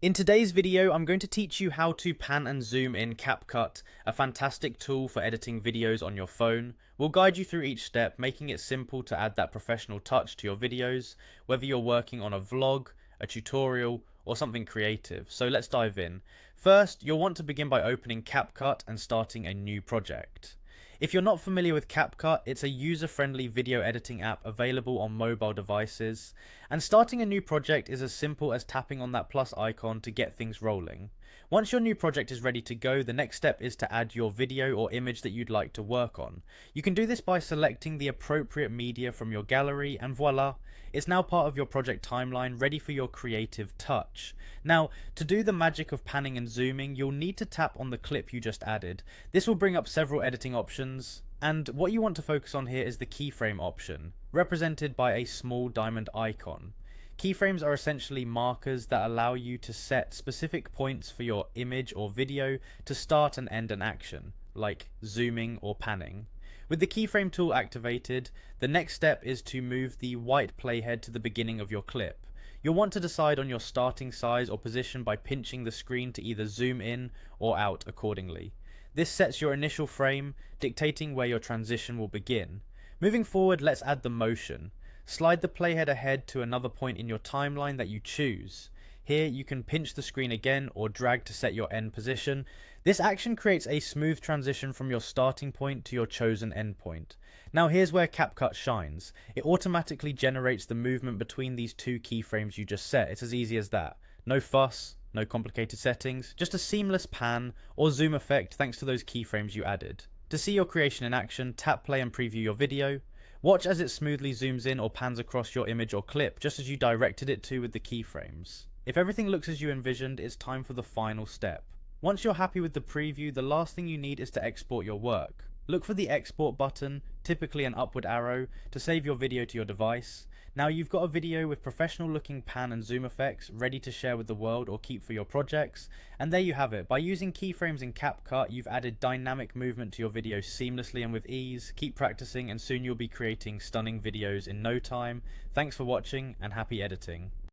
In today's video, I'm going to teach you how to pan and zoom in Capcut, a fantastic tool for editing videos on your phone. We'll guide you through each step, making it simple to add that professional touch to your videos, whether you're working on a vlog, a tutorial, or something creative. So let's dive in. First, you'll want to begin by opening Capcut and starting a new project. If you're not familiar with Capcut, it's a user-friendly video editing app available on mobile devices, and starting a new project is as simple as tapping on that plus icon to get things rolling. Once your new project is ready to go, the next step is to add your video or image that you'd like to work on. You can do this by selecting the appropriate media from your gallery, and voila, it's now part of your project timeline, ready for your creative touch. Now, to do the magic of panning and zooming, you'll need to tap on the clip you just added. This will bring up several editing options, and what you want to focus on here is the keyframe option, represented by a small diamond icon. Keyframes are essentially markers that allow you to set specific points for your image or video to start and end an action, like zooming or panning. With the keyframe tool activated, the next step is to move the white playhead to the beginning of your clip. You'll want to decide on your starting size or position by pinching the screen to either zoom in or out accordingly. This sets your initial frame, dictating where your transition will begin. Moving forward, let's add the motion. Slide the playhead ahead to another point in your timeline that you choose. Here you can pinch the screen again or drag to set your end position. This action creates a smooth transition from your starting point to your chosen end point. Now here's where Capcut shines. It automatically generates the movement between these two keyframes you just set. It's as easy as that. No fuss, no complicated settings, just a seamless pan or zoom effect thanks to those keyframes you added. To see your creation in action, tap play and preview your video. Watch as it smoothly zooms in or pans across your image or clip, just as you directed it to with the keyframes. If everything looks as you envisioned, it's time for the final step. Once you're happy with the preview, the last thing you need is to export your work. Look for the export button, typically an upward arrow, to save your video to your device. Now you've got a video with professional looking pan and zoom effects ready to share with the world or keep for your projects. And there you have it. By using keyframes in Capcut, you've added dynamic movement to your video seamlessly and with ease. Keep practicing and soon you'll be creating stunning videos in no time. Thanks for watching and happy editing.